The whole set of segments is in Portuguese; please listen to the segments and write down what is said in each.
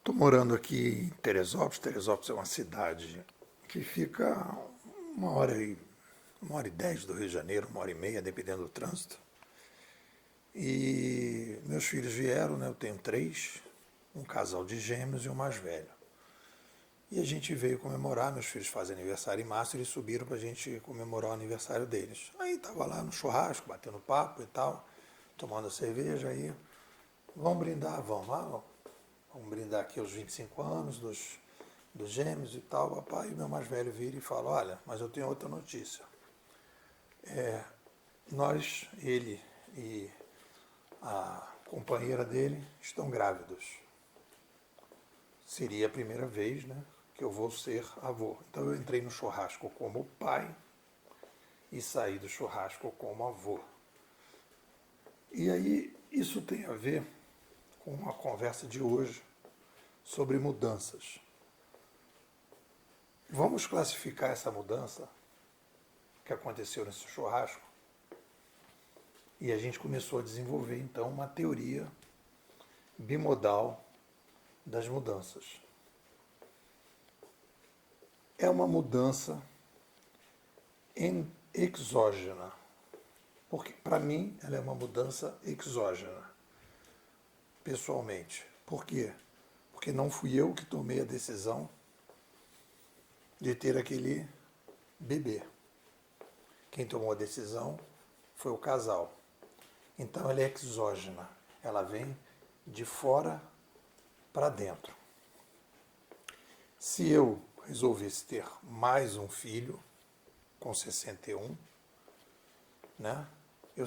Estou morando aqui em Teresópolis. Teresópolis é uma cidade que fica uma hora e 10 do Rio de Janeiro, uma hora e meia, dependendo do trânsito. E meus filhos vieram, né? Eu tenho três, um casal de gêmeos e um mais velho. E a gente veio comemorar, meus filhos fazem aniversário em março, eles subiram para a gente comemorar o aniversário deles. Aí estava lá no churrasco, batendo papo e tal, tomando cerveja, aí vamos brindar, vamos brindar aqui os 25 anos dos gêmeos e tal, papai. E meu mais velho vira e fala, olha, mas eu tenho outra notícia. Ele e a companheira dele estão grávidos. Seria a primeira vez, né, que eu vou ser avô. Então eu entrei no churrasco como pai e saí do churrasco como avô. E aí isso tem a ver com a conversa de hoje sobre mudanças. Vamos classificar essa mudança que aconteceu nesse churrasco. E a gente começou a desenvolver então uma teoria bimodal das mudanças. É uma mudança exógena. Porque, para mim, ela é uma mudança exógena, pessoalmente. Por quê? Porque não fui eu que tomei a decisão de ter aquele bebê. Quem tomou a decisão foi o casal. Então ela é exógena. Ela vem de fora para dentro. Se eu resolvesse ter mais um filho, com 61, né, eu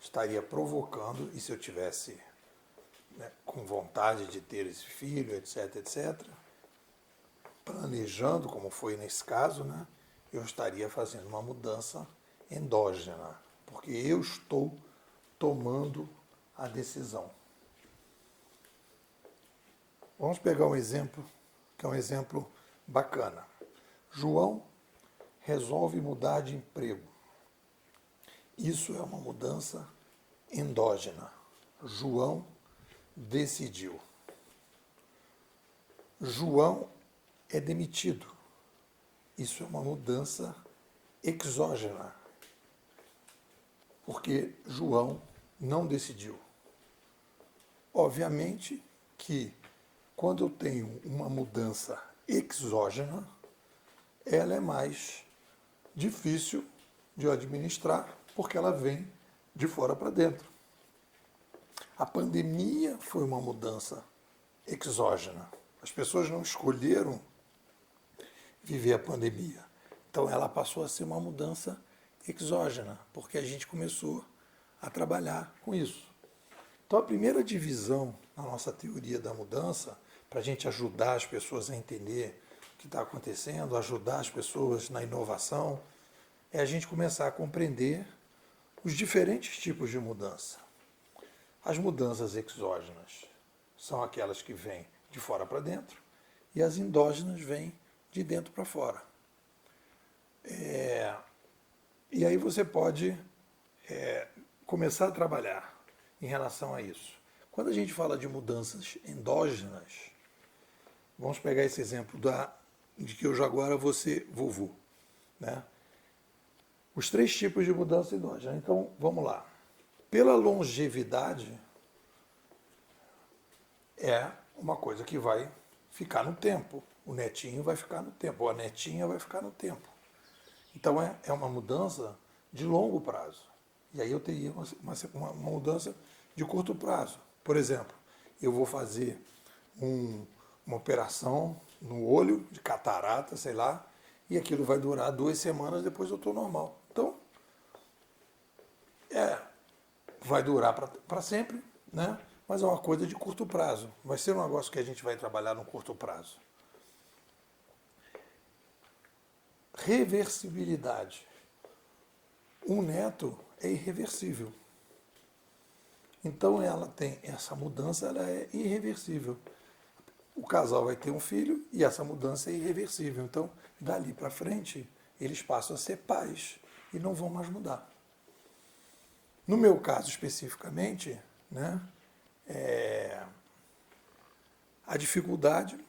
estaria provocando, e se eu tivesse, né, com vontade de ter esse filho, etc, etc, planejando, como foi nesse caso, né, eu estaria fazendo uma mudança endógena, porque eu estou tomando a decisão. Vamos pegar um exemplo, que é um exemplo bacana. João resolve mudar de emprego. Isso é uma mudança endógena. João decidiu. João é demitido. Isso é uma mudança exógena. Porque João não decidiu. Obviamente que quando eu tenho uma mudança exógena, ela é mais difícil de administrar, porque ela vem de fora para dentro. A pandemia foi uma mudança exógena. As pessoas não escolheram viver a pandemia. Então ela passou a ser uma mudança exógena, porque a gente começou a trabalhar com isso. Então a primeira divisão na nossa teoria da mudança, para a gente ajudar as pessoas a entender o que está acontecendo, ajudar as pessoas na inovação, é a gente começar a compreender os diferentes tipos de mudança. As mudanças exógenas são aquelas que vêm de fora para dentro e as endógenas vêm de dentro para fora. E aí você pode começar a trabalhar em relação a isso. Quando a gente fala de mudanças endógenas, vamos pegar esse exemplo de que eu agora vou ser vovô, né? Os três tipos de mudança endógena. Então, vamos lá. Pela longevidade, é uma coisa que vai ficar no tempo. O netinho vai ficar no tempo, ou a netinha vai ficar no tempo. Então, é uma mudança de longo prazo. E aí eu teria uma mudança de curto prazo. Por exemplo, eu vou fazer uma operação no olho, de catarata, sei lá, e aquilo vai durar 2 semanas, depois eu estou normal. Então, vai durar para sempre, né? Mas é uma coisa de curto prazo. Vai ser um negócio que a gente vai trabalhar no curto prazo. Reversibilidade. Um neto é irreversível. Então essa mudança ela é irreversível. O casal vai ter um filho e essa mudança é irreversível. Então, dali para frente, eles passam a ser pais e não vão mais mudar. No meu caso especificamente, né, A dificuldade,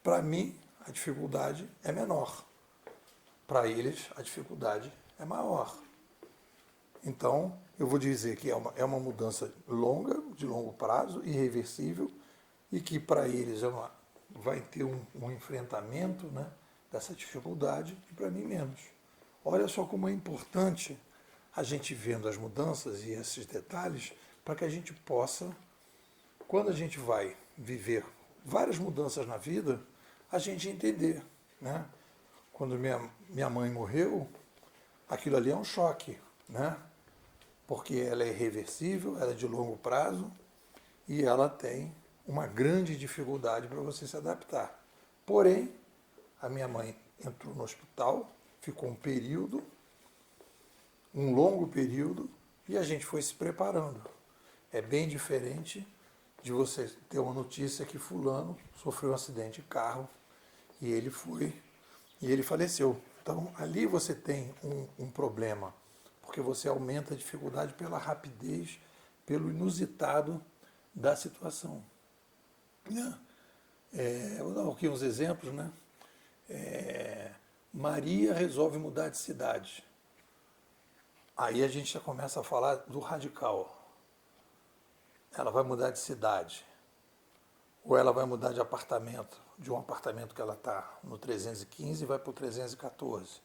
para mim, a dificuldade é menor. Para eles, a dificuldade é maior. Então, eu vou dizer que é uma mudança longa, de longo prazo, irreversível, e que para eles vai ter um enfrentamento, né, dessa dificuldade, e para mim menos. Olha só como é importante a gente vendo as mudanças e esses detalhes, para que a gente possa, quando a gente vai viver várias mudanças na vida, a gente entender, né? Quando minha mãe morreu, aquilo ali é um choque, né? Porque ela é irreversível, ela é de longo prazo e ela tem uma grande dificuldade para você se adaptar. Porém, a minha mãe entrou no hospital, ficou um longo período, e a gente foi se preparando. É bem diferente de você ter uma notícia que fulano sofreu um acidente de carro e ele faleceu. Então, ali você tem um problema, porque você aumenta a dificuldade pela rapidez, pelo inusitado da situação. Eu vou dar aqui uns exemplos, né? Maria resolve mudar de cidade. Aí a gente já começa a falar do radical. Ela vai mudar de cidade, ou ela vai mudar de apartamento, de um apartamento que ela está no 315 e vai para o 314.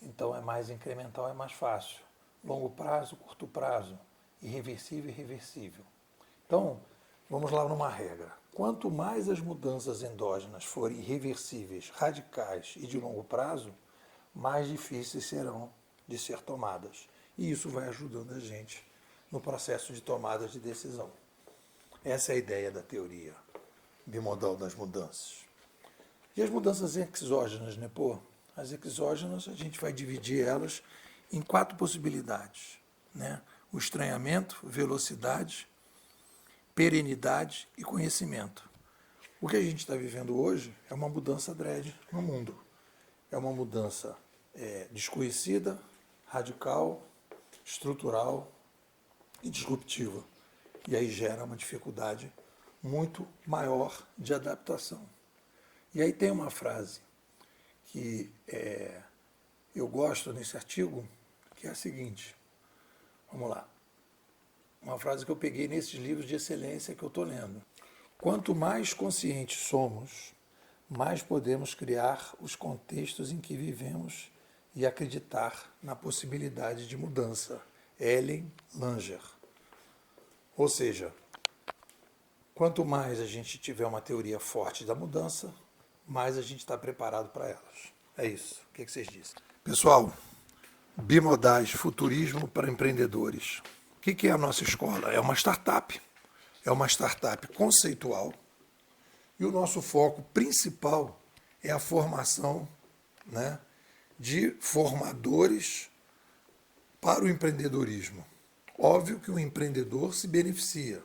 Então é mais incremental, é mais fácil. Longo prazo, curto prazo, irreversível, irreversível. Então, vamos lá numa regra. Quanto mais as mudanças endógenas forem irreversíveis, radicais e de longo prazo, mais difíceis serão de ser tomadas. E isso vai ajudando a gente no processo de tomada de decisão. Essa é a ideia da teoria bimodal das mudanças. E as mudanças exógenas, né? As exógenas, a gente vai dividir elas em 4 possibilidades, né? O estranhamento, velocidade, perenidade e conhecimento. O que a gente está vivendo hoje é uma mudança dread no mundo. É uma mudança desconhecida, radical, estrutural e disruptiva. E aí gera uma dificuldade muito maior de adaptação. E aí tem uma frase que eu gosto nesse artigo, que é a seguinte. Vamos lá. Uma frase que eu peguei nesses livros de excelência que eu estou lendo. Quanto mais conscientes somos, mais podemos criar os contextos em que vivemos e acreditar na possibilidade de mudança. Ellen Langer. Ou seja, quanto mais a gente tiver uma teoria forte da mudança, mais a gente está preparado para elas. É isso. O que vocês dizem? Pessoal, Bimodais, futurismo para empreendedores. O que é a nossa escola? É uma startup. É uma startup conceitual. E o nosso foco principal é a formação, né, de formadores para o empreendedorismo. Óbvio que o empreendedor se beneficia,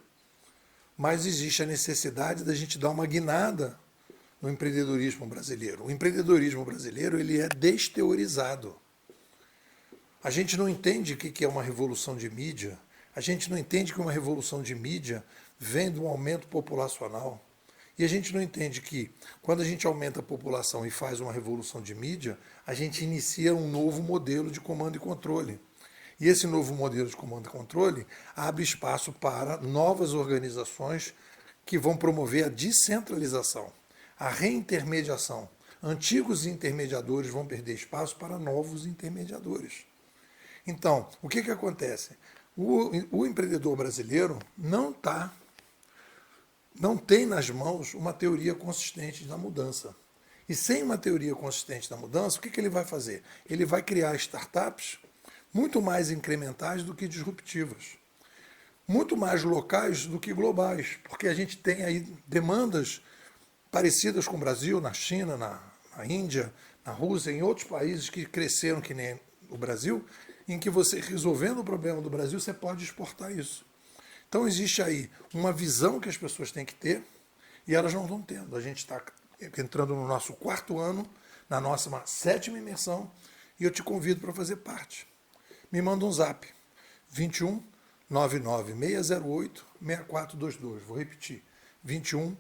mas existe a necessidade da gente dar uma guinada no empreendedorismo brasileiro. O empreendedorismo brasileiro ele é desteorizado. A gente não entende o que é uma revolução de mídia, a gente não entende que uma revolução de mídia vem de um aumento populacional. E a gente não entende que, quando a gente aumenta a população e faz uma revolução de mídia, a gente inicia um novo modelo de comando e controle. E esse novo modelo de comando e controle abre espaço para novas organizações que vão promover a descentralização, a reintermediação. Antigos intermediadores vão perder espaço para novos intermediadores. Então, o que acontece? O empreendedor brasileiro não tem nas mãos uma teoria consistente da mudança. E sem uma teoria consistente da mudança, o que ele vai fazer? Ele vai criar startups muito mais incrementais do que disruptivas, muito mais locais do que globais, porque a gente tem aí demandas parecidas com o Brasil, na China, na Índia, na Rússia, em outros países que cresceram que nem o Brasil, em que você, resolvendo o problema do Brasil, você pode exportar isso. Então existe aí uma visão que as pessoas têm que ter e elas não estão tendo. A gente está entrando no nosso 4º ano, na nossa 7ª imersão, e eu te convido para fazer parte. Me manda um zap, 21 99 608 6422. Vou repetir, 21